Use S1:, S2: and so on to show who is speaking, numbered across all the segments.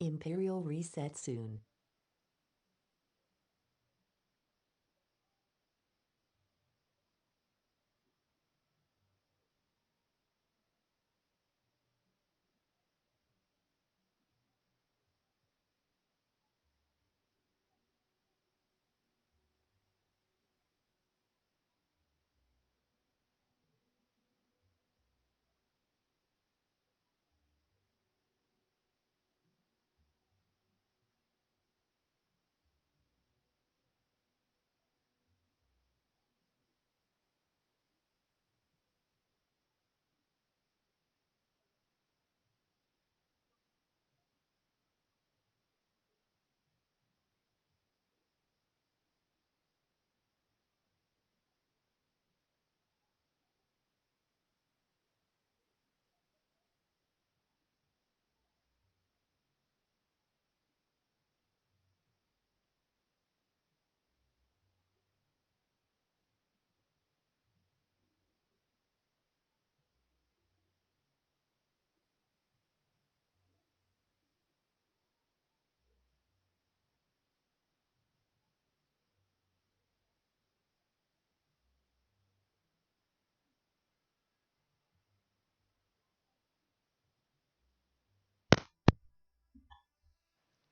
S1: Imperial reset soon.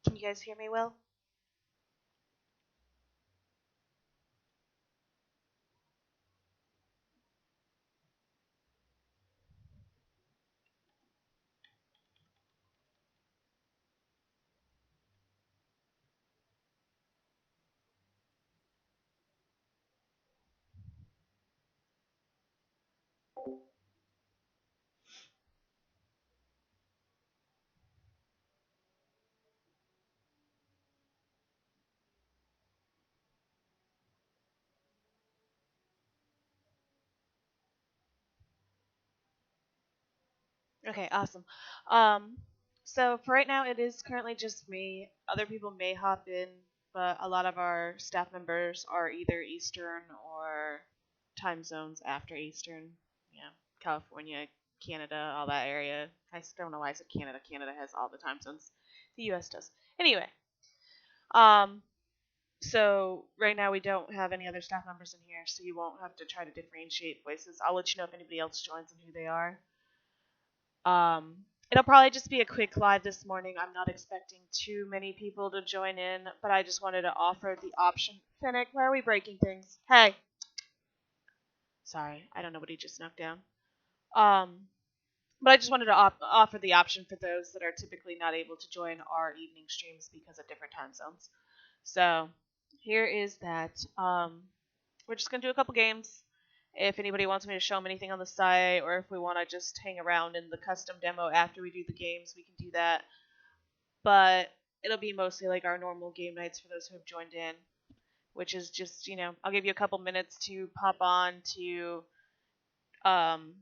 S2: Can you guys hear me well? Okay, awesome. Um, so for right now, it is currently just me. Other people may hop in, but a lot of our staff members are either Eastern or time zones after Eastern. Yeah, California, Canada, all that area. I don't know why I said Canada. Canada has all the time zones. The U.S. does. Anyway, um, so right now we don't have any other staff members in here, so you won't have to try to differentiate voices. I'll let you know if anybody else joins and who they are. It'll probably just be a quick live this morning. I'm not expecting too many people to join in, but I just wanted to offer the option. Finnick, why are we breaking things? Hey, sorry, I don't know what he just knocked down. Um, but I just wanted to offer the option for those that are typically not able to join our evening streams because of different time zones. So here is that. We're just gonna do a couple games. If anybody wants me to show them anything on the site, or if we want to just hang around in the custom demo after we do the games, we can do that. But it'll be mostly like our normal game nights for those who have joined in, which is just, I'll give you a couple minutes to pop on to, um,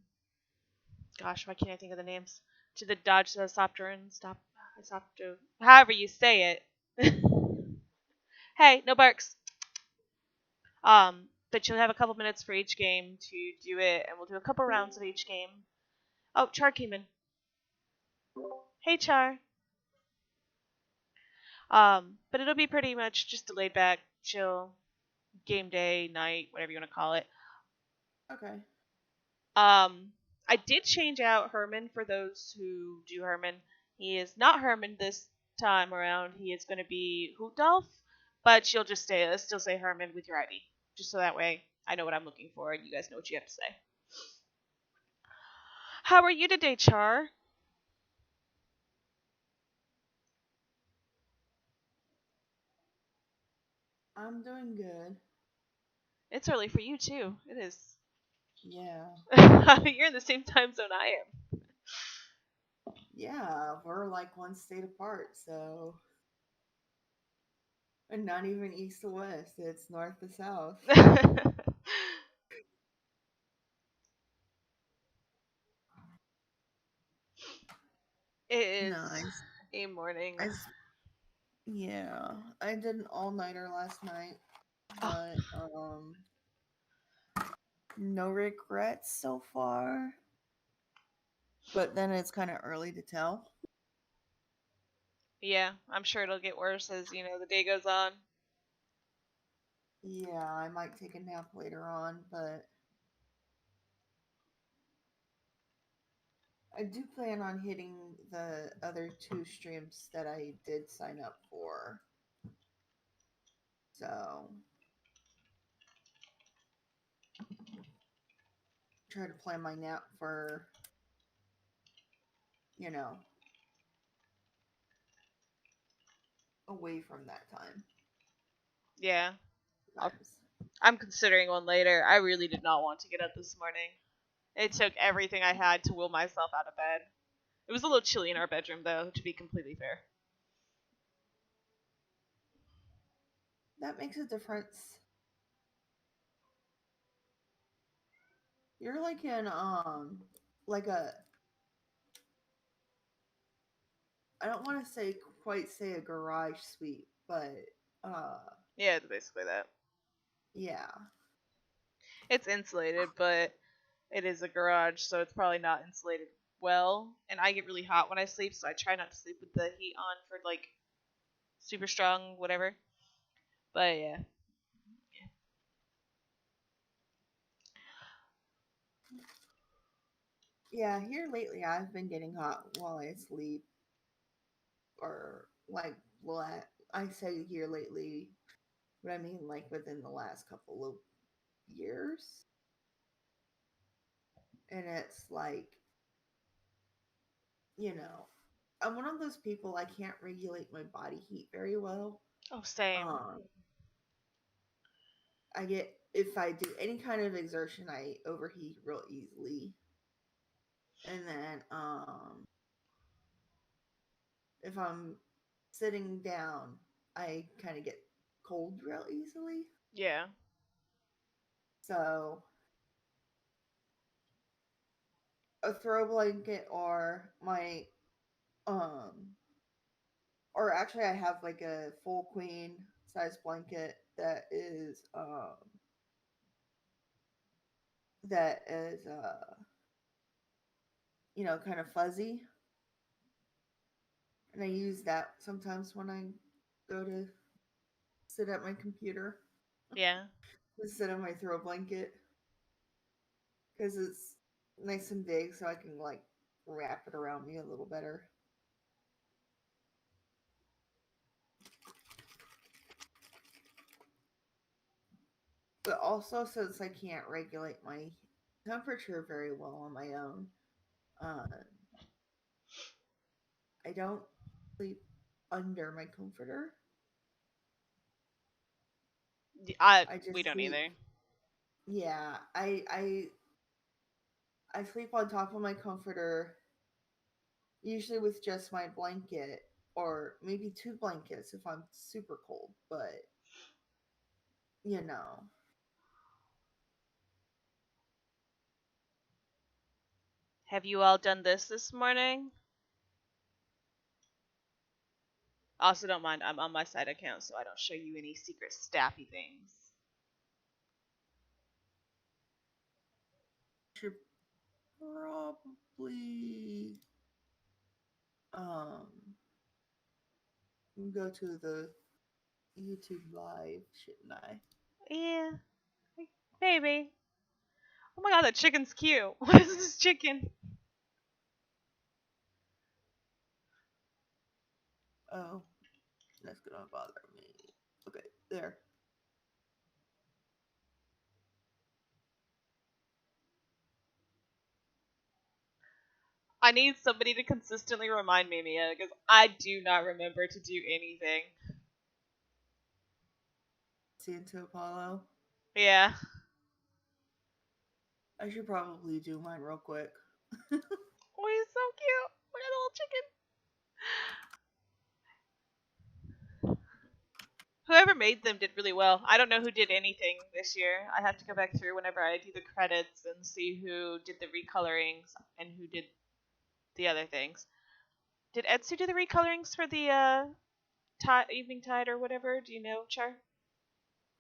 S2: gosh, why can't I think of the names? To the Dodge Sopterin, however you say it. Hey, no barks. But you'll have a couple minutes for each game to do it, and we'll do a couple rounds of each game. Oh, Char came in. Hey, Char. But it'll be pretty much just a laid back, chill game day, night, whatever you want to call it.
S3: Okay.
S2: I did change out Herman for those who do Herman. He is not Herman this time around. He is going to be Hootdolf, but you'll just still say Herman with your ID, just so that way I know what I'm looking for and you guys know what you have to say. How are you today, Char?
S3: I'm doing good.
S2: It's early for you too. It is.
S3: Yeah.
S2: You're in the same time zone I
S3: Yeah, we're like one state apart, so and not even east to west, it's north to south.
S2: am. It is
S3: Nice.
S2: a morning.
S3: I s- yeah, I did an all-nighter last night,
S2: Oh,
S3: but no regrets so far. But then it's kind of early to tell.
S2: Yeah, I'm sure it'll get worse as, the day goes on.
S3: Yeah, I might take a nap later on, but I do plan on hitting the other two streams that I did sign up for. So, try to plan my nap for, you know, away from that time.
S2: Yeah. I'll,
S3: Times.
S2: I'm considering one later. I really did not want to get up this morning. It took everything I had to will myself out of bed. It was a little chilly in our bedroom, though, to be completely fair.
S3: That makes a difference. You're like in like a I don't want to say a garage suite, but uh
S2: Yeah, it's basically that.
S3: yeah.
S2: It's insulated, but it is a garage, so it's probably not insulated well. And I get really hot when I sleep, so I try not to sleep with the heat on for like super strong, whatever. But yeah.
S3: Yeah, here lately I've been getting hot while I sleep or like I say here lately, but I mean like within the last couple of years. And it's like, you know, I'm one of those people I can't regulate my body heat very well.
S2: Oh, same.
S3: Um I get if I do any kind of exertion I overheat real easily. And then if I'm sitting down, I kind of get cold real easily.
S2: Yeah.
S3: So a throw blanket um or actually I have like a full queen size blanket that is kind of fuzzy, and I use that sometimes when I go to sit at my computer.
S2: Yeah.
S3: Just sit on my throw blanket because it's nice and big, so I can like wrap it around me a little better. But also, since I can't regulate my temperature very well on my own, uh, I don't sleep under my comforter. I
S2: We
S3: just
S2: don't
S3: sleep.
S2: either.
S3: Yeah, I sleep on top of my comforter, usually with just my blanket, or maybe two blankets if I'm super cold. But you know,
S2: Have you all done this morning? Also, don't mind, I'm on my side account, so I don't show you any secret staffy things.
S3: should probably um go to the YouTube live, shouldn't I?
S2: Yeah, maybe. Oh my god, that chicken's cute. What is this chicken?
S3: Oh, that's gonna bother me. Okay, there.
S2: I need somebody to consistently remind me, Mia, because I do not remember to do anything.
S3: Santa Apollo.
S2: Yeah.
S3: I should probably do mine real quick.
S2: Oh, he's so cute. Look at the little chicken. Whoever made them did really well. I don't know who did anything this year. I have to go back through whenever I do the credits and see who did the recolorings and who did the other things. Did Etsu do the recolorings for the Evening Tide or whatever? Do you know, Char?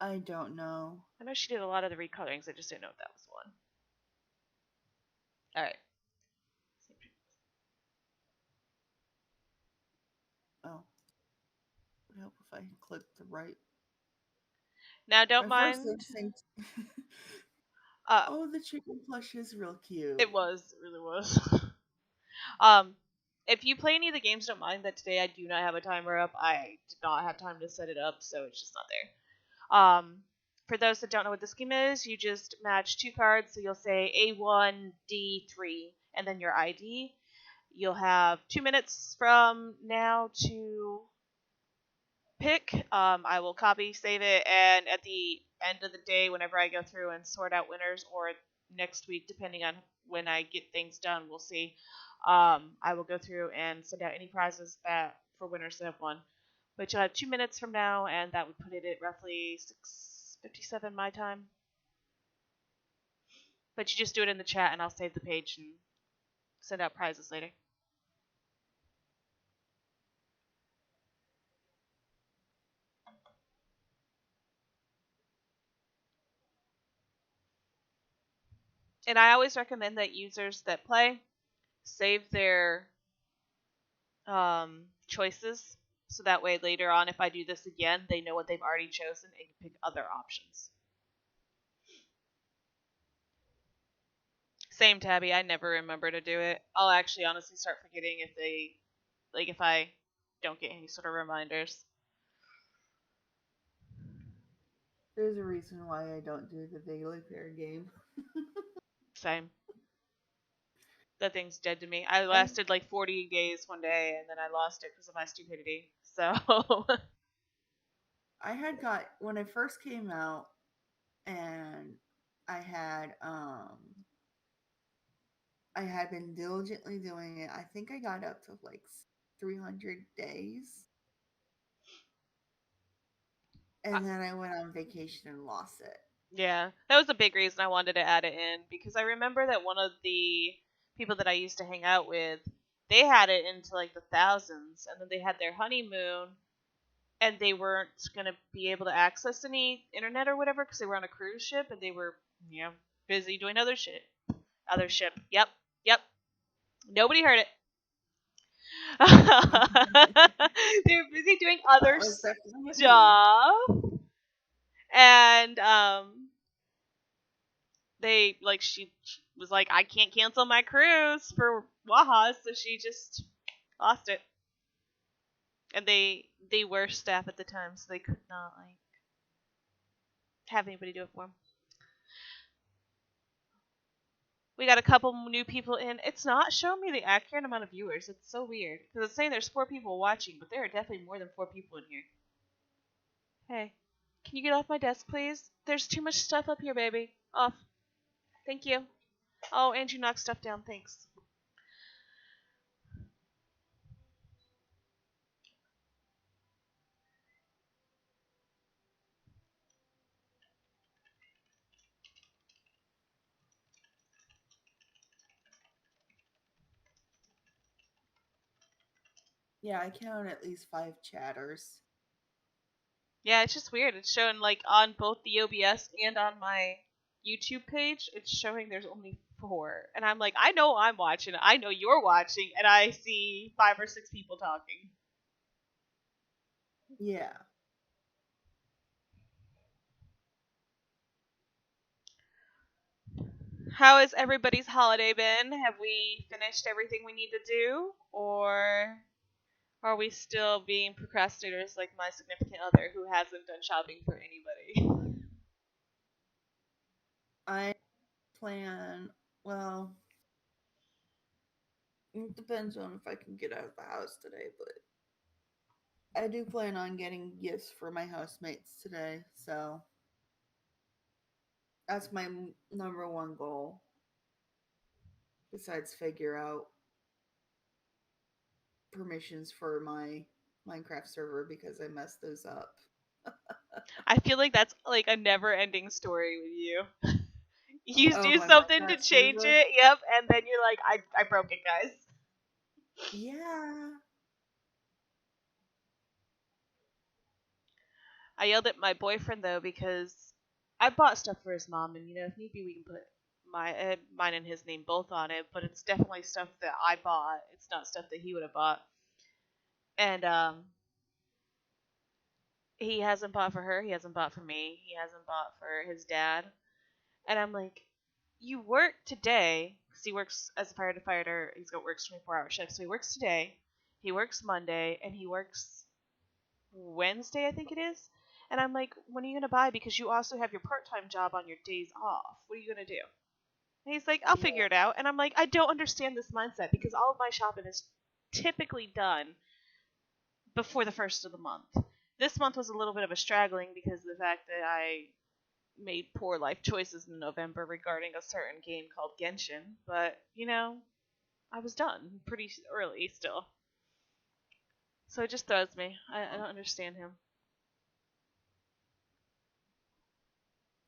S3: I don't know.
S2: I know she did a lot of the recolorings. I just didn't know if that was one. All right.
S3: Oh. hope if I click the right.
S2: Now, don't
S3: My first
S2: mind.
S3: instinct.
S2: Uh,
S3: Oh, the chicken plush is real cute.
S2: it really was. um, if you play any of the games, don't mind that today I do not have a timer up. I did not have time to set it up, so it's just not there. For those that don't know what the scheme is, you just match two cards. So you'll say A1, D3, and then your ID. You'll have 2 minutes from now to pick. I will copy, save it, and at the end of the day, whenever I go through and sort out winners, or next week, depending on when I get things done, we'll see. I will go through and send out any prizes that for winners that have won. But you'll have 2 minutes from now, and that would put it at roughly 6:57 my time. But you just do it in the chat, and I'll save the page and send out prizes later. And I always recommend that users that play save their choices, so that way later on, if I do this again, they know what they've already chosen and can pick other options. Same, Tabby. I never remember to do it. I'll actually honestly start forgetting if I don't get any sort of reminders.
S3: There's a reason why I don't do the daily pair game.
S2: Same. That thing's dead to me. I
S3: I
S2: lasted like 40 days one day, and then I lost it because of my stupidity. So,
S3: I had got when I first came out, and I had um I had been diligently doing it. I think I got up to like 300 days, and then I went on vacation and lost it.
S2: yeah, that was a big reason I wanted to add it in, because I remember that one of the people that I used to hang out with, they had it into like the thousands, and then they had their honeymoon, and they weren't gonna be able to access any internet or whatever because they were on a cruise ship and they were, busy doing other shit. Other ship. Yep. Yep. Nobody heard it. They were busy doing
S3: That
S2: other
S3: was definitely me.
S2: stuff, and they she was like, I can't cancel my cruise for Wajas, so she just lost it. And they were staff at the time, so they could not like have anybody do it for them. We got a couple new people in. It's not showing me the accurate amount of viewers. It's so weird because it's saying there's 4 people watching, but there are definitely more than 4 people in here. Hey, can you get off my desk, please? There's too much stuff up here, baby. Off. Thank you. Oh, and you knocked stuff down. Thanks.
S3: Yeah, I count at least 5 chatters.
S2: Yeah, it's just weird. It's showing like on both the OBS and on my YouTube page, it's showing there's only 4. And I'm like, I know I'm watching. I know you're watching, and I see 5 or 6 people talking.
S3: Yeah.
S2: How has everybody's holiday been? Have we finished everything we need to do? Or are we still being procrastinators like my significant other who hasn't done shopping for anybody?
S3: I plan, well, it depends on if I can get out of the house today, but I do plan on getting gifts for my housemates today, so that's my number one goal. Besides, figure out permissions for my Minecraft server because I messed those up.
S2: I feel like that's like a never ending story with you. You
S3: Oh,
S2: do
S3: my
S2: something to
S3: Minecraft
S2: change
S3: server?
S2: it, yep, and then you're like, I broke it, guys.
S3: Yeah.
S2: I yelled at my boyfriend though because I bought stuff for his mom, and if need be, we can put mine and his name both on it. But it's definitely stuff that I bought. It's not stuff that he would have bought. And he hasn't bought for her. He hasn't bought for me. He hasn't bought for his dad. And I'm like, you work today because he works as a firefighter. He's got works 24-hour shifts. So he works today. He works Monday, and he works Wednesday, I think it is. And I'm like, when are you gonna buy? Because you also have your part-time job on your days off. What are you gonna do? And he's like, I'll
S3: Yeah.
S2: figure it out. And I'm like, I don't understand this mindset because all of my shopping is typically done before the first of the month. This month was a little bit of a straggling because of the fact that I made poor life choices in November regarding a certain game called Genshin. But, I was done pretty early still. So it just throws me. I don't understand him.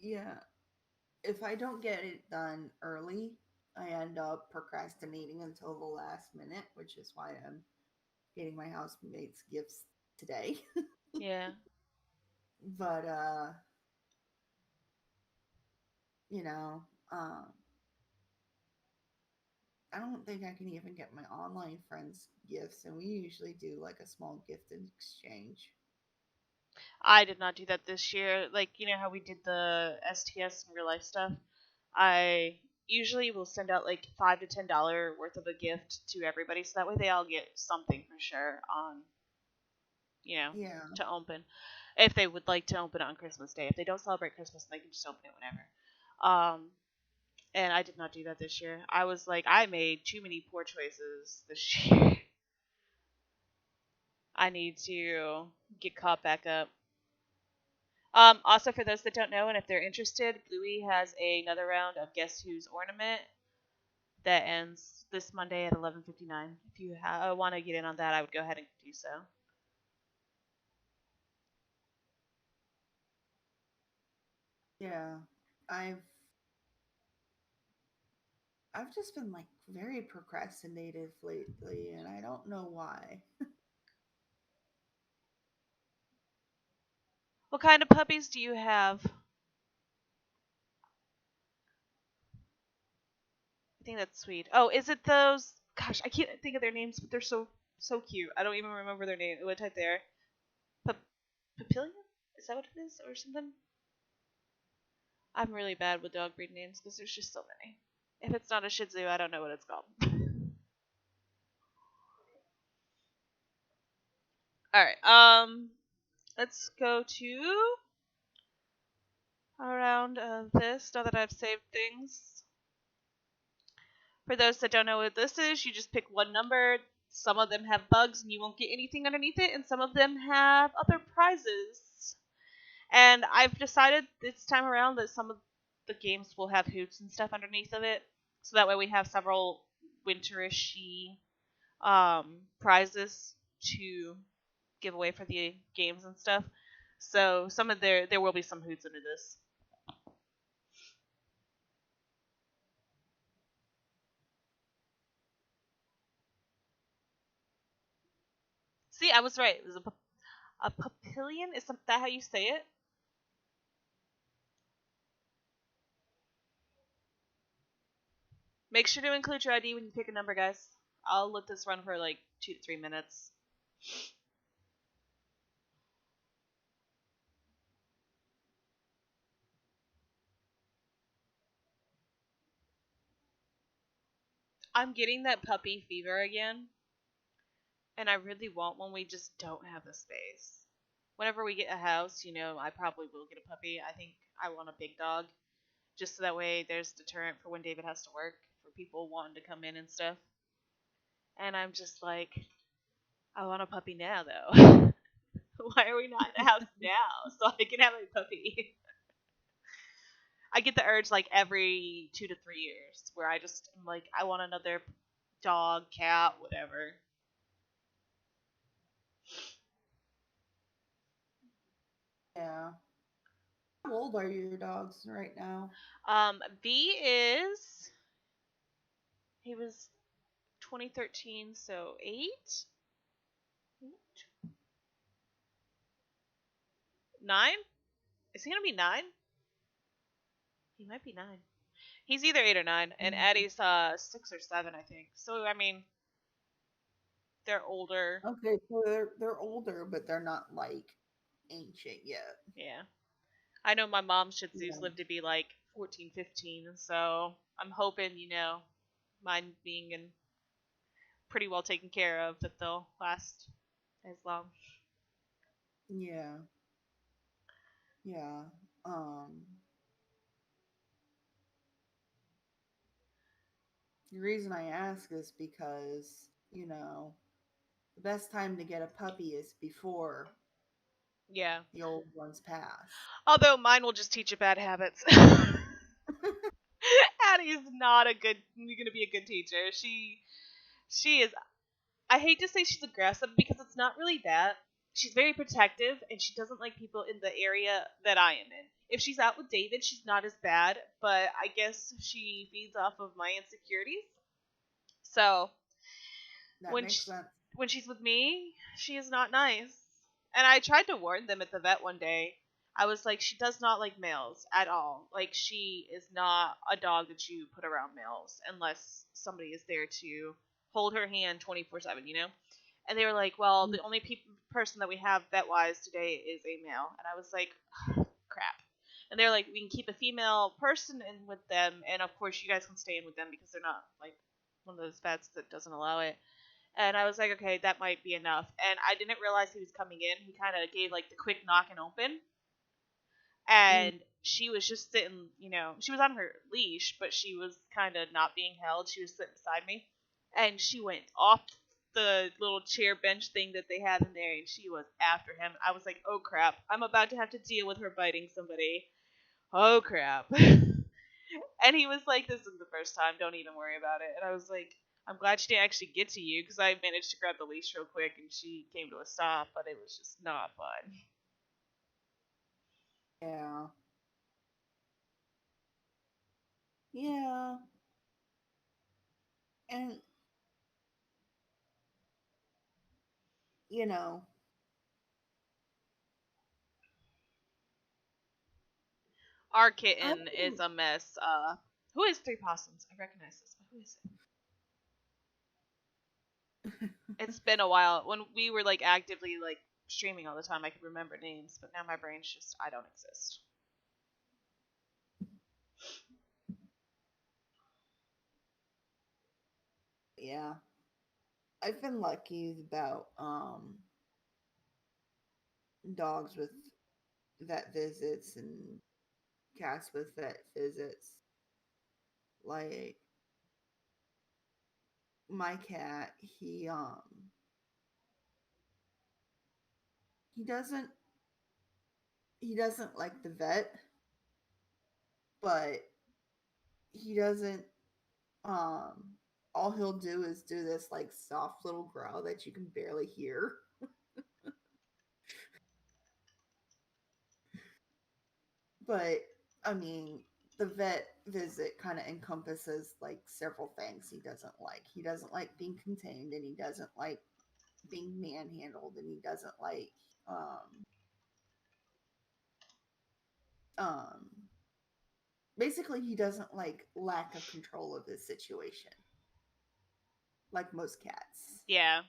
S3: Yeah. If I don't get it done early, I end up procrastinating until the last minute, which is why I'm getting my housemates gifts today.
S2: Yeah.
S3: But you know, um I don't think I can even get my online friends gifts, and we usually do like a small gift exchange.
S2: I did not do that this year. Like, you know how we did the STS and real life stuff? I usually will send out like $5 to $10 worth of a gift to everybody so that way they all get something for sure on, you know,
S3: Yeah,
S2: to open. If they would like to open it on Christmas Day. If they don't celebrate Christmas, they can just open it whenever. And I did not do that this year. I was like, I made too many poor choices this year. I need to get caught back up. Also, for those that don't know, and if they're interested, Bluey has another round of Guess Who's Ornament that ends this Monday at 11:59. If you want to get in on that, I would go ahead and do so.
S3: yeah. I've I've just been like very procrastinative lately, and I don't know why.
S2: What kind of puppies do you have? I think that's sweet. Oh, is it those? Gosh, I can't think of their names, but they're so cute. I don't even remember their name. What type they are? Papillion? Is that what it is, or something? I'm really bad with dog breed names because there's just so many. If it's not a Shih Tzu, I don't know what it's called. All right. Let's go to a round of this. Now that I've saved things. For those that don't know what this is, you just pick one number. Some of them have bugs and you won't get anything underneath it, and some of them have other prizes. And I've decided this time around that some of the games will have hoots and stuff underneath of it, so that way we have several winterishy prizes to give away for the games and stuff. So some of there will be some hoots under this. See, I was right. It was a papillion. Is that how you say it? Make sure to include your ID when you pick a number, guys. I'll let this run for like 2 to 3 minutes. I'm getting that puppy fever again, and I really want one. We just don't have the space. Whenever we get a house, I probably will get a puppy. I think I want a big dog, just so that way there's deterrent for when David has to work, for people wanting to come in and stuff. And I'm just like, I want a puppy now, though. Why are we not in the house now so I can have a puppy? I get the urge like every 2 to 3 years where I just am like, I want another dog, cat, whatever.
S3: Yeah. How old are your dogs right now?
S2: V is he was 2013, so 8, 9. Is he gonna be 9? He might be 9. He's either 8 or 9, and
S3: Mm.
S2: Addie's 6 or 7, I think. So I mean, they're older.
S3: Okay, so they're older, but they're not like ancient yet.
S2: Yeah. I know my mom's Shih Tzus
S3: Yeah.
S2: live to be like 14, 15, so I'm hoping, mine being in pretty well taken care of, that they'll last as long.
S3: Yeah. Yeah. Um, the reason I ask is because, the best time to get a puppy is before
S2: Yeah.
S3: the old ones pass.
S2: Although mine will just teach you bad habits. Addie's not going to be a good teacher. She is. I hate to say she's aggressive because it's not really that. She's very protective and she doesn't like people in the area that I am in. If she's out with David, she's not as bad, but I guess she feeds off of my insecurities. So
S3: That
S2: when
S3: makes sense.
S2: when she's with me, she is not nice. And I tried to warn them at the vet one day. I was like, she does not like males at all. Like, she is not a dog that you put around males unless somebody is there to hold her hand 24/7, you know? And they were like, well, the only person that we have vet wise today is a male. And I was like, crap. And they're like, we can keep a female person in with them. And of course, you guys can stay in with them because they're not like one of those vets that doesn't allow it. And I was like, okay, that might be enough. And I didn't realize he was coming in. He kind of gave like the quick knock and open.
S3: Mm.
S2: And she was just sitting, she was on her leash, but she was kind of not being held. She was sitting beside me. And she went off the little chair bench thing that they had in there, and she was after him. I was like, oh crap, I'm about to have to deal with her biting somebody. Oh crap. And he was like, this is the first time, don't even worry about it. And I was like, I'm glad she didn't actually get to you because I managed to grab the leash real quick and she came to a stop, but it was just not fun.
S3: Yeah. Yeah. And, you know,
S2: Our
S3: I
S2: kitten is a mess. Who is Three Possums? I recognize this, but who is it? It's been a while. When we were like actively like streaming all the time, I could remember names, but now my brain's just I don't exist.
S3: yeah. I've been lucky about dogs with vet visits and cats with vet visits. Like my cat, he doesn't he doesn't like the vet, but he doesn't um all he'll do is do this like soft little growl that you can barely hear. But I mean, the vet visit kind of encompasses like several things he doesn't like. He doesn't like being contained, and he doesn't like being manhandled, and he doesn't like um um basically he doesn't like lack of control of his situation like most cats.
S2: Yeah,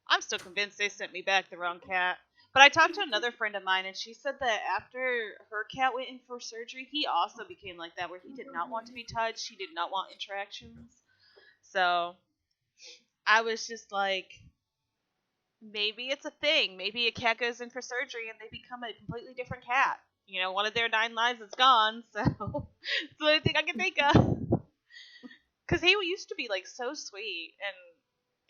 S2: I'm still convinced they sent me back the wrong cat. But I talked to another friend of mine, and she said that after her cat went in for surgery, he also became like that, where he did not want to be touched, he did not want interactions. So I was just like, maybe it's a thing. Maybe a cat goes in for surgery and they become a completely different cat. One of their 9 lives is gone, so it's the only thing I can think of. Because he used to be like so sweet and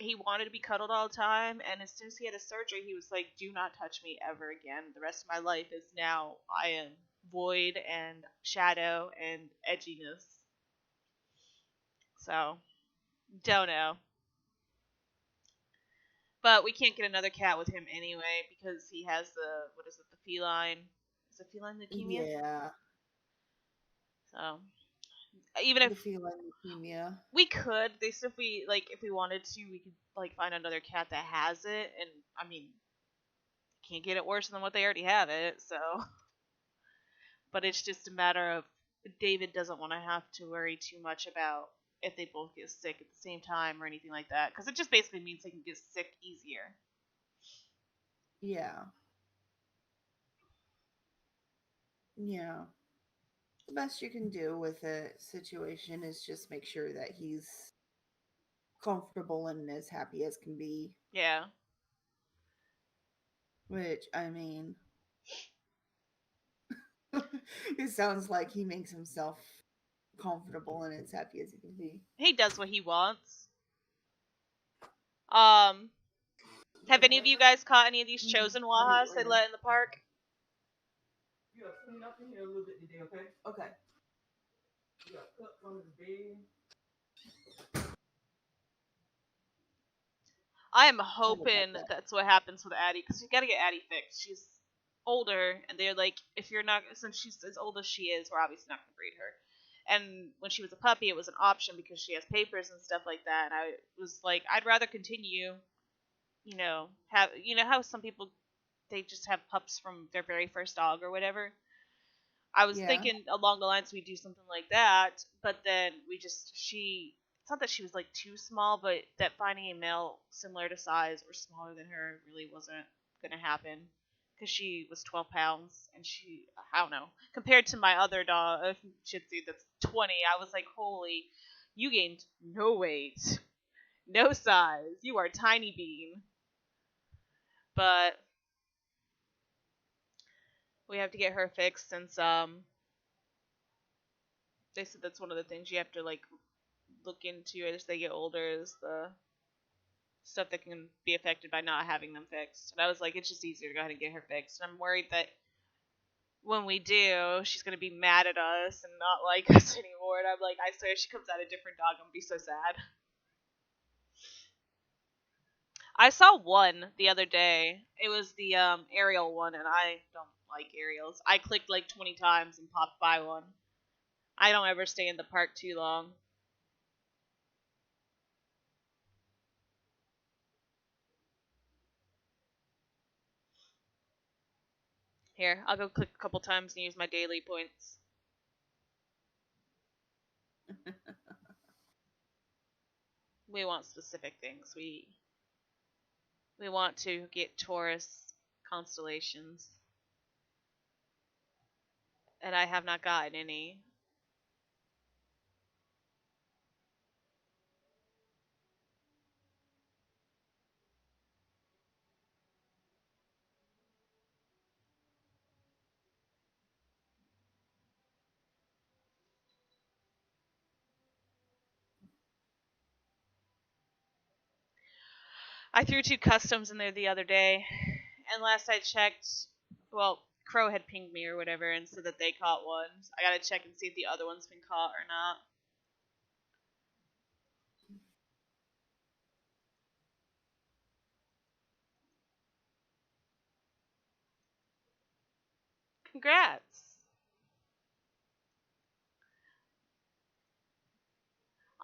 S2: he wanted to be cuddled all the time. And as soon as he had a surgery, he was like, "Do not touch me ever again. The rest of my life is now I am void and shadow and edginess." So don't know, but we can't get another cat with him anyway because he has the what is it? The feline. Is it feline leukemia?
S3: Yeah,
S2: So even if
S3: the feline leukemia.
S2: we could, they said if we wanted to, we could like find another cat that has it, and I mean, can't get it worse than what they already have it. So, but it's just a matter of David doesn't want to have to worry too much about if they both get sick at the same time or anything like that, because it just basically means they can get sick easier.
S3: Yeah. Yeah. The best you can do with a situation is just make sure that he's comfortable and as happy as can be.
S2: Yeah.
S3: Which, I mean, it sounds like he makes himself comfortable and as happy as he can be.
S2: He does what he wants. Um, have any of you guys caught any of these chosen
S3: I'll eat
S2: Wajas they
S3: later.
S2: let in the park?
S3: You gotta clean up in here a little bit today, okay? Okay. You gotta cut from the bed.
S2: I am
S3: Sorry about
S2: hoping
S3: that.
S2: that's what happens with Addie, because we gotta get Addie fixed. She's older, and they're like, if you're not, since she's as old as she is, we're obviously not gonna breed her. And when she was a puppy, it was an option because she has papers and stuff like that. And I was like, I'd rather continue, have how some people they just have pups from their very first dog or whatever. I was
S3: Yeah.
S2: thinking along the lines we do something like that, but then it's not that she was like too small, but that finding a male similar to size or smaller than her really wasn't gonna happen because she was 12 pounds and I don't know, compared to my other dog, a Shih Tzu that's 20, I was like, holy, you gained no weight, no size, you are tiny bean. But we have to get her fixed since they said that's one of the things you have to like look into as they get older is the stuff that can be affected by not having them fixed. And I was like, it's just easier to go ahead and get her fixed. And I'm worried that when we do, she's gonna be mad at us and not like us anymore. And I'm like, I swear, if she comes out a different dog, I'm gonna be so sad. I saw one the other day. It was the Ariel one, and I don't like Ariels. I clicked like 20 times and popped by one. I don't ever stay in the park too long. Here, I'll go click a couple times and use my daily points. We want specific things. We want to get Taurus constellations, and I have not gotten any. I threw two customs in there the other day, and last I checked, well, Crow had pinged me or whatever and said that they caught one. So I gotta check and see if the other one's been caught or not. Congrats!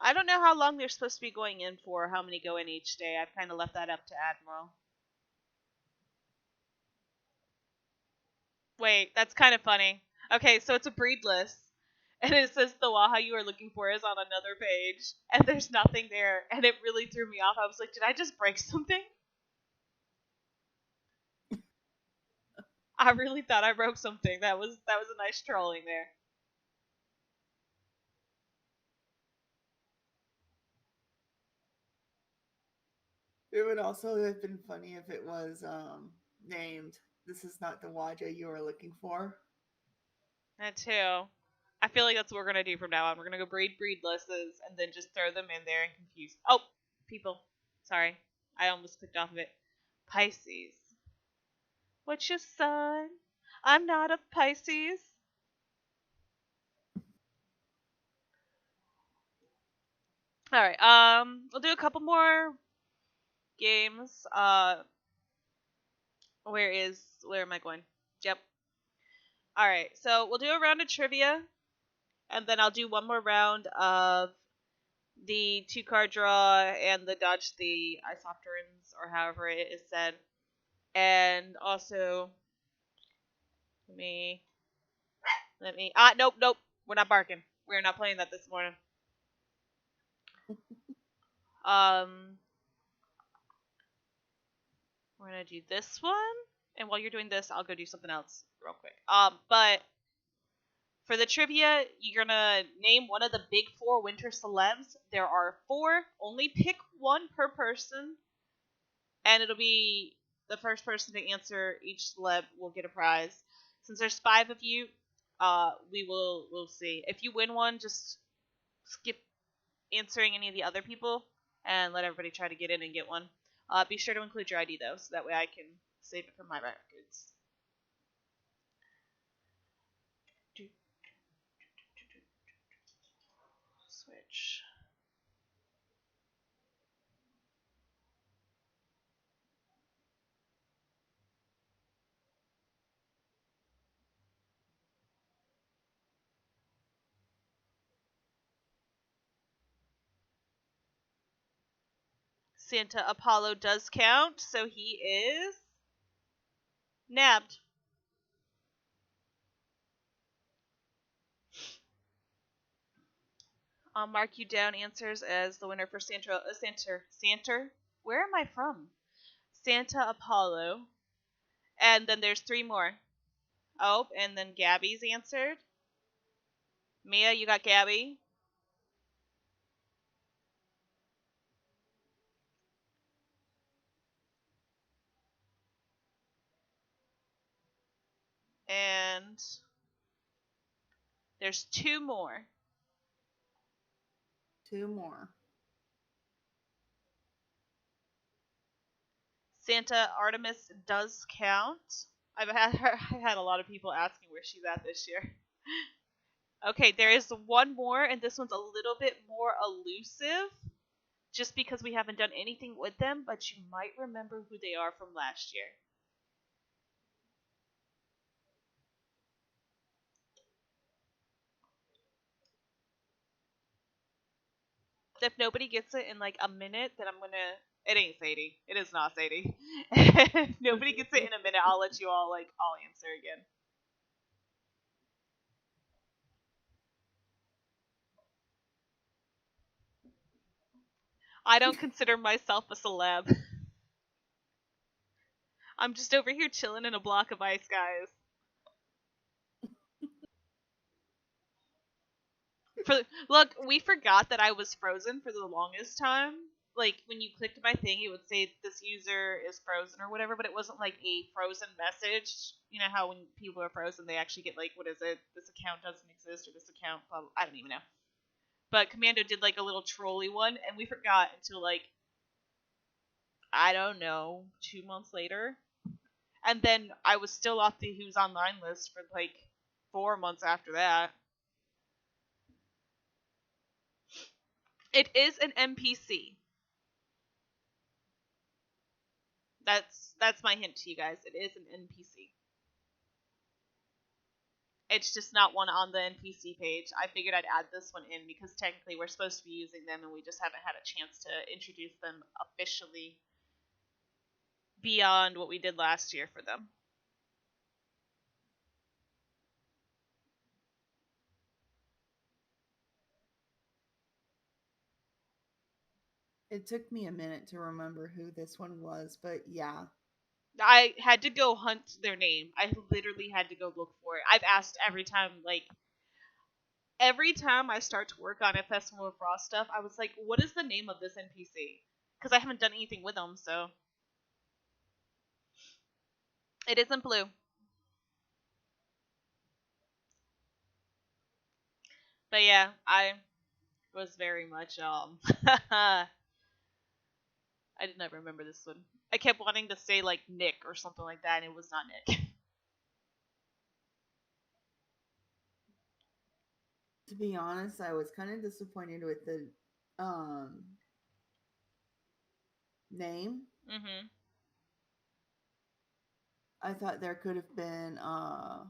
S2: I don't know how long they're supposed to be going in for, how many go in each day. I've kind of left that up to Admiral. Wait, that's kind of funny. Okay, so it's a breed list. And it says the Waha you are looking for is on another page. And there's nothing there. And it really threw me off. I was like, did I just break something? I really thought I broke something. That was a nice trolling there.
S3: It would also have been funny if it was named "This is not the Waja you are looking for."
S2: That too. I feel like that's what we're gonna do from now on. We're gonna go breed lists and then just throw them in there and confuse. Oh, people. Sorry. I almost clicked off of it. Pisces. What's your sign? I'm not a Pisces. All right. We'll do a couple more games. Where am I going? Yep. All right. So we'll do a round of trivia, and then I'll do one more round of the two card draw and the dodge the isopterans or however it is said. And also, let me nope. We're not barking. We're not playing that this morning. Um, we're gonna do this one, and while you're doing this, I'll go do something else real quick. But For the trivia, you're gonna name one of the big four winter celebs. There are four. Only pick one per person, and it'll be the first person to answer each celeb will get a prize. Since there's five of you, we'll see. If you win one, just skip answering any of the other people and let everybody try to get in and get one. Be sure to include your ID though, so that way I can save it for my records. Switch. Santa Apollo does count, so he is nabbed. I'll mark you down answers as the winner for Santa. Where am I from? Santa Apollo. And then there's three more. Oh, and then Gabby's answered. Mia, you got Gabby. And there's two more.
S3: Two more.
S2: Santa Artemis does count. I had a lot of people asking where she's at this year. Okay, there is one more, and this one's a little bit more elusive, just because we haven't done anything with them, but you might remember who they are from last year. If nobody gets it in like a minute, then I'm gonna. It ain't Sadie. It is not Sadie. If nobody gets it in a minute, I'll let you all all answer again. I don't consider myself a celeb. I'm just over here chilling in a block of ice, guys. Look, we forgot that I was frozen for the longest time. Like when you clicked my thing, it would say this user is frozen or whatever, but it wasn't like a frozen message. You know how when people are frozen, they actually get like, what is it? This account doesn't exist or this account. Blah, blah, I don't even know. But Commando did like a little trolly one, and we forgot until like I don't know 2 months later, and then I was still off the Who's Online list for like 4 months after that. It is an NPC. That's my hint to you guys. It is an NPC. It's just not one on the NPC page. I figured I'd add this one in because technically we're supposed to be using them and we just haven't had a chance to introduce them officially beyond what we did last year for them.
S3: It took me a minute to remember who this one was, but yeah.
S2: I had to go hunt their name. I literally had to go look for it. I've asked every time I start to work on a Festival of Frost stuff, I was like, what is the name of this NPC? Because I haven't done anything with them, so. It isn't blue. But yeah, I was very much I did not remember this one. I kept wanting to say like Nick or something like that, and it was not Nick.
S3: To be honest, I was kind of disappointed with the name.
S2: Mm-hmm.
S3: I thought there could have been I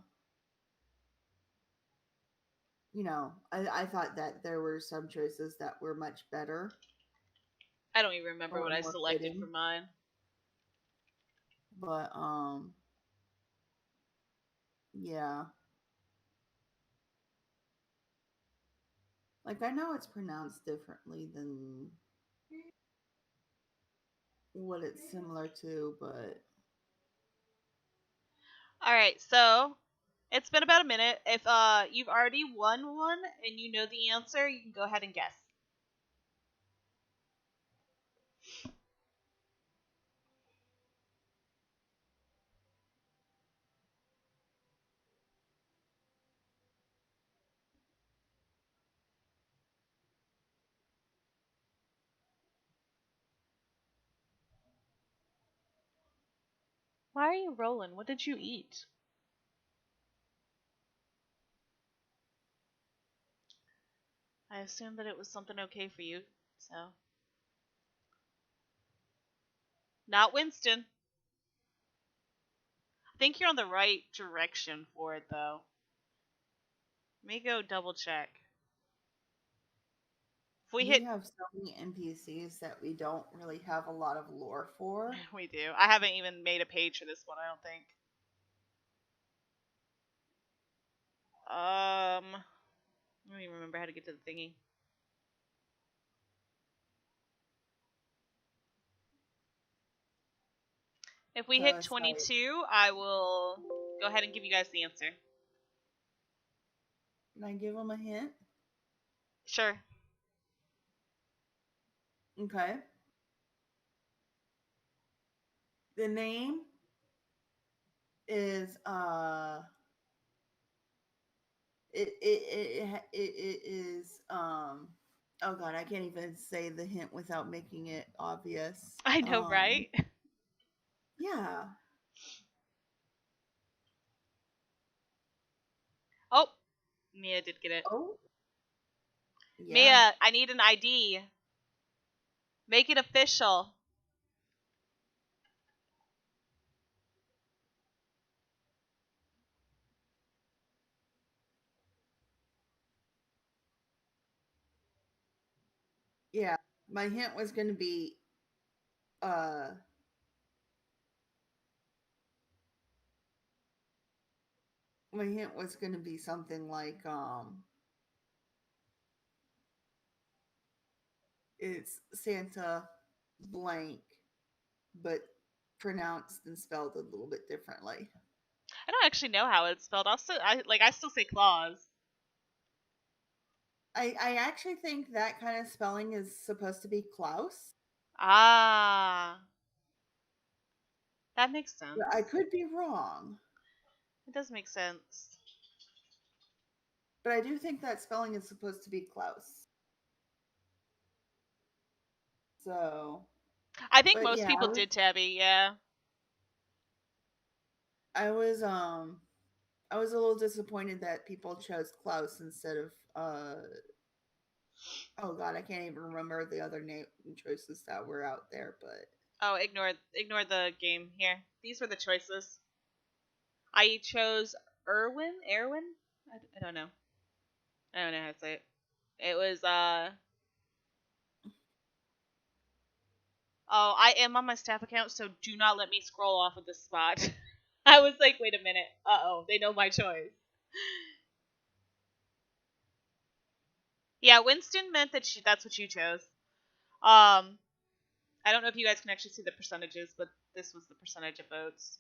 S3: thought that there were some choices that were much better
S2: I don't even remember
S3: or
S2: what I
S3: more
S2: selected for
S3: fitting.
S2: mine.
S3: But yeah. Like I know it's pronounced differently than what it's similar to, but
S2: All right, so It's been about a minute. If you've already won one and you know the answer, you can go ahead and guess. Why are you rolling? What did you eat? I assumed that it was something okay for you, so. Not Winston. I think you're on the right direction for it, though. Let me go double check. If we
S3: We
S2: hit.
S3: have so many NPCs that we don't really have a lot of lore for.
S2: We do. I haven't even made a page for this one, I don't think. I don't even remember how to get to the thingy. If we
S3: So
S2: hit
S3: it's like,
S2: 22, I will go ahead and give you guys the answer.
S3: can I give them a hint?
S2: Sure.
S3: Okay. The name is it is oh god, I can't even say the hint without making it obvious.
S2: I know, right?
S3: Yeah.
S2: Oh, Mia did get it.
S3: Oh, yeah.
S2: Mia, I need an ID. Make it official.
S3: Yeah. My hint was going to be uh my hint was going to be something like it's Santa blank but pronounced and spelled a little bit differently.
S2: I don't actually know how it's spelled. I still say Claus.
S3: I actually think that kind of spelling is supposed to be Klaus.
S2: Ah, that makes
S3: But I
S2: sense.
S3: could be wrong.
S2: It does make sense.
S3: But I do think that spelling is supposed to be Klaus. So,
S2: I think
S3: but
S2: most
S3: yeah,
S2: people did, Tabby. Yeah.
S3: I was um I was a little disappointed that people chose Klaus instead of oh god, I can't even remember the other name choices that were out there, but
S2: Oh, ignore the game here. These were the choices. I chose Erwin. I don't know. I don't know how to say it. It was Oh, I am on my staff account, so do not let me scroll off of this spot. I was like, wait a minute. Uh-oh, they know my choice. Yeah, Winston meant that's what you chose. Um, I don't know if you guys can actually see the percentages, but this was the percentage of votes.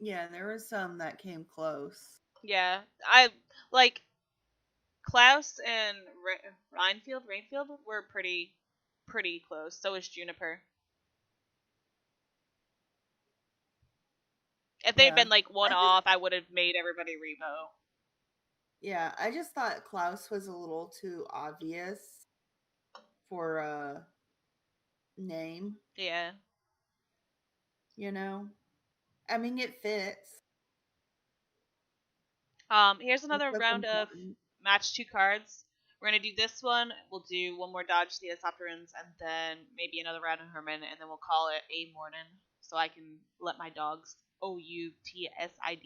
S3: yeah, there was some that came close.
S2: Yeah, I like Klaus and Rainfield were pretty close. So was Juniper. If they'd
S3: Yeah.
S2: been like one
S3: I just
S2: off, I would have made everybody revote.
S3: yeah, I just thought Klaus was a little too obvious for a name,
S2: Yeah.
S3: you know? I mean, it fits.
S2: Here's
S3: That's
S2: another
S3: what's
S2: round of
S3: important.
S2: match two cards. We're gonna do this one. We'll do one more dodge the Asopterans, and then maybe another round of Herman, and then we'll call it a morning, so I can let my dogs Outside.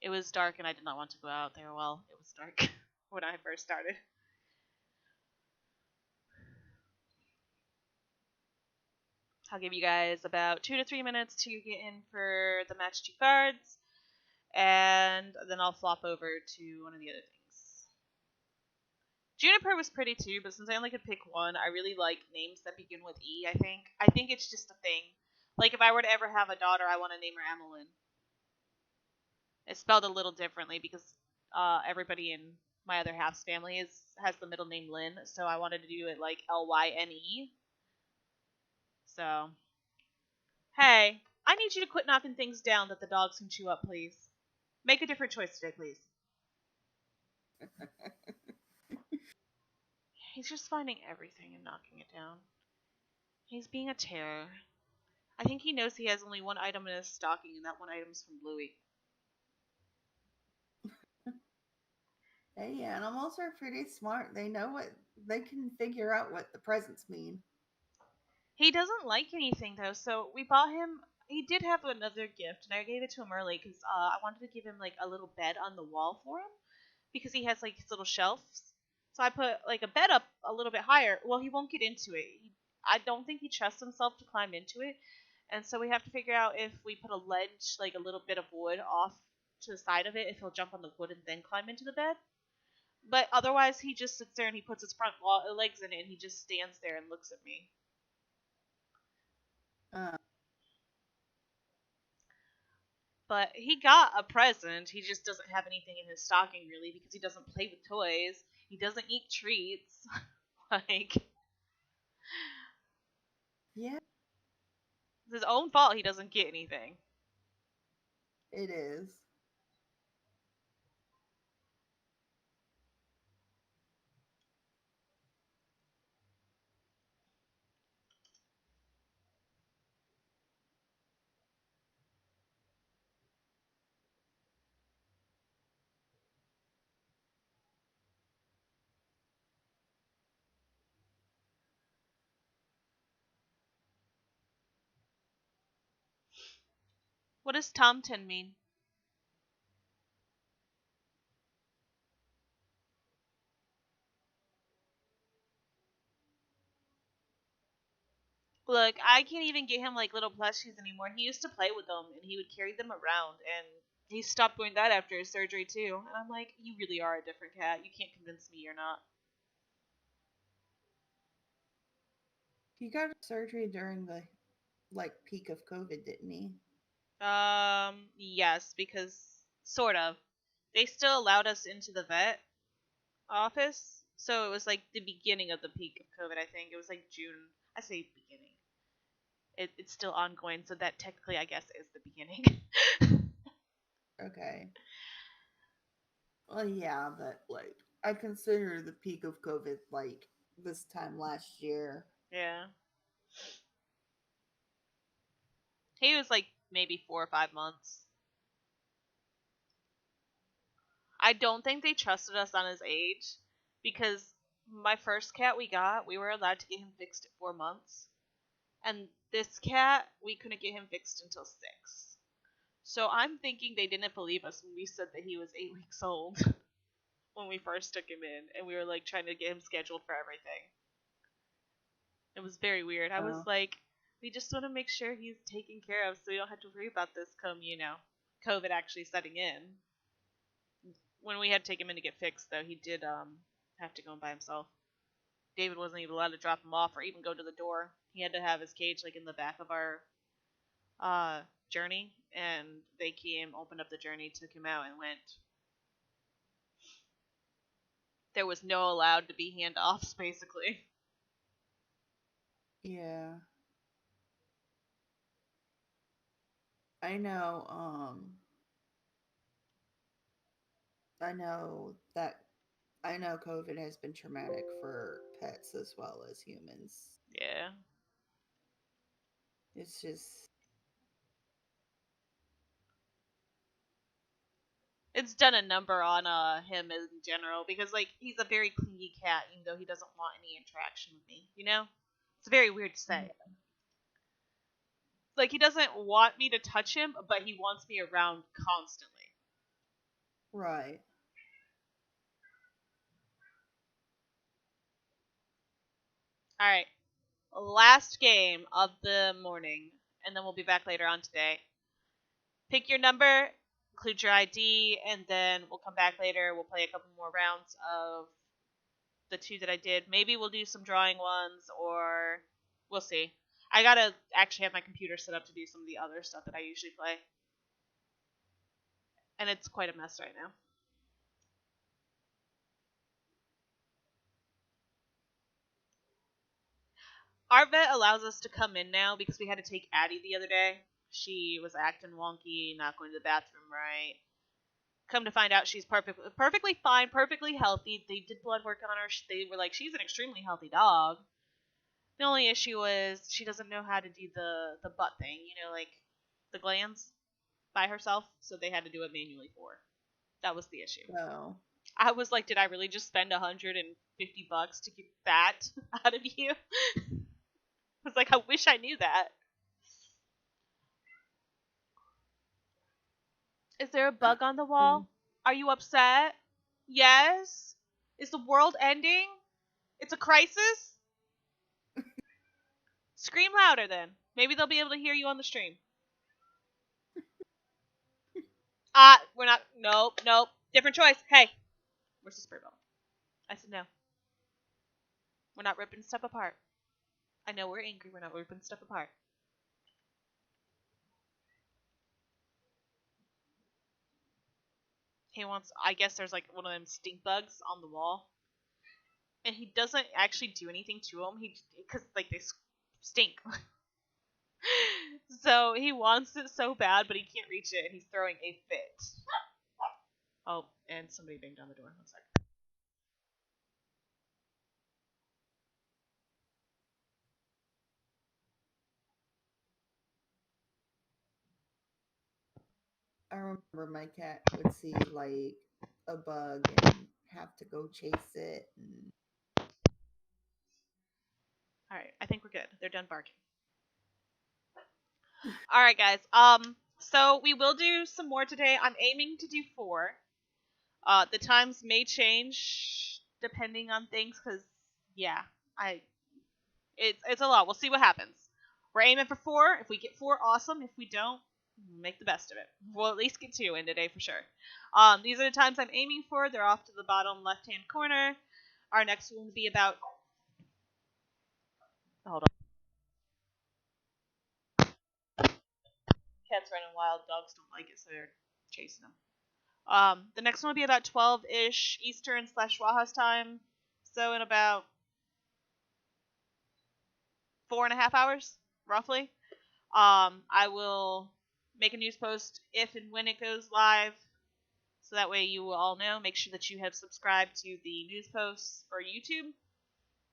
S2: It was dark, and I did not want to go out there. Well, it was dark when I first started. I'll give you guys about 2 to 3 minutes to get in for the match two cards, and then I'll flop over to one of the other things. Juniper was pretty too, but since I only could pick one, I really like names that begin with E. I think it's just a thing. Like if I were to ever have a daughter, I want to name her Emmeline. It's spelled a little differently because everybody in my other half's family has the middle name Lynn, so I wanted to do it like Lyne. So hey, I need you to quit knocking things down that the dogs can chew up, please. Make a different choice today, please. He's just finding everything and knocking it down. He's being a terror. I think he knows he has only one item in his stocking, and that one item's from Bluey.
S3: Hey, animals are pretty smart. They know what they can figure out what the presents mean.
S2: He doesn't like anything though, so we bought him. He did have another gift, and I gave it to him early because I wanted to give him like a little bed on the wall for him because he has like his little shelves. So I put like a bed up a little bit higher. Well, he won't get into it. I don't think he trusts himself to climb into it, and so we have to figure out if we put a ledge, like a little bit of wood, off to the side of it, if he'll jump on the wood and then climb into the bed. But otherwise, he just sits there and he puts his legs in it, and he just stands there and looks at me.
S3: Uh,
S2: But he got a present. He just doesn't have anything in his stocking really because he doesn't play with toys. He doesn't eat treats. Like
S3: yeah,
S2: it's his own fault he doesn't get anything.
S3: it is.
S2: What does Tomten mean? Look, I can't even get him like little plushies anymore. He used to play with them and he would carry them around, and he stopped doing that after his surgery too. And I'm like, you really are a different cat. You can't convince me you're not.
S3: He got surgery during the peak of COVID, didn't he?
S2: Yes, because sort of. They still allowed us into the vet office, so it was like the beginning of the peak of COVID. I think it was like June. I say beginning. It's still ongoing, so that technically, I guess, is the beginning.
S3: Okay. Well, yeah, but I consider the peak of COVID this time last year.
S2: Yeah, he was like maybe 4 or 5 months. I don't think they trusted us on his age because my first cat we were allowed to get him fixed at 4 months, and this cat we couldn't get him fixed until 6. So I'm thinking they didn't believe us when we said that he was 8 weeks old when we first took him in, and we were like trying to get him scheduled for everything. It was very weird. I was
S3: Oh,
S2: like, we just want to make sure he's taken care of so we don't have to worry about this come, COVID actually setting in. When we had to take him in to get fixed, though, he did have to go in by himself. David wasn't even allowed to drop him off or even go to the door. He had to have his cage like in the back of our journey, and they came, opened up the journey, took him out, and went. There was no allowed to be handoffs, basically.
S3: yeah. I know. I know that I know COVID has been traumatic for pets as well as humans.
S2: Yeah.
S3: It's just
S2: It's done a number on him in general because like he's a very clingy cat, even though he doesn't want any interaction with me. It's very weird to say. Like he doesn't want me to touch him, but he wants me around constantly.
S3: right.
S2: All right, last game of the morning, and then we'll be back later on today. Pick your number, include your ID, and then we'll come back later. We'll play a couple more rounds of the two that I did. Maybe we'll do some drawing ones, or we'll see. I gotta actually have my computer set up to do some of the other stuff that I usually play, and it's quite a mess right now. Our vet allows us to come in now because we had to take Addie the other day. She was acting wonky, not going to the bathroom right. Come to find out, she's perfectly fine, perfectly healthy. They did blood work on her. They were like, she's an extremely healthy dog. The only issue is she doesn't know how to do the butt thing, like the glands by herself. So they had to do it manually for her. That was the issue.
S3: Oh.
S2: I was like, did I really just spend $150 to get that out of you? I was like, I wish I knew that. Is there a bug on the wall? Are you upset? Yes? Is the world ending? It's a crisis? Scream louder then. Maybe they'll be able to hear you on the stream. We're not. Nope, nope. Different choice. Hey, where's the spray bottle? I said no. We're not ripping stuff apart. I know we're angry. We're not ripping stuff apart. He wants. I guess there's like one of them stink bugs on the wall, and he doesn't actually do anything to them. Because like they stink. So he wants it so bad, but he can't reach it, and he's throwing a fit. Oh, and somebody banged on the door. 1 second.
S3: I remember my cat would see like a bug and have to go chase it. And
S2: All right, I think we're good. They're done barking. All right, guys. So we will do some more today. I'm aiming to do 4. The times may change depending on things, cause yeah, I it's a lot. We'll see what happens. We're aiming for 4. If we get 4, awesome. If we don't, make the best of it. We'll at least get 2 in today for sure. These are the times I'm aiming for. They're off to the bottom left-hand corner. Our next one will be about. Hold on. Cat's running wild. Dogs don't like it, so they're chasing them. The next one will be about 12-ish Eastern / Wajas time. So in about 4.5 hours, roughly. I will make a news post if and when it goes live, so that way you will all know. Make sure that you have subscribed to the news posts for YouTube,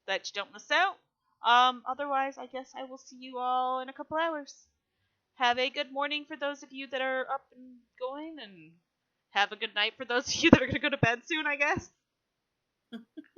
S2: that you don't miss out. Otherwise, I guess I will see you all in a couple hours. Have a good morning for those of you that are up and going, and have a good night for those of you that are going to go to bed soon, I guess.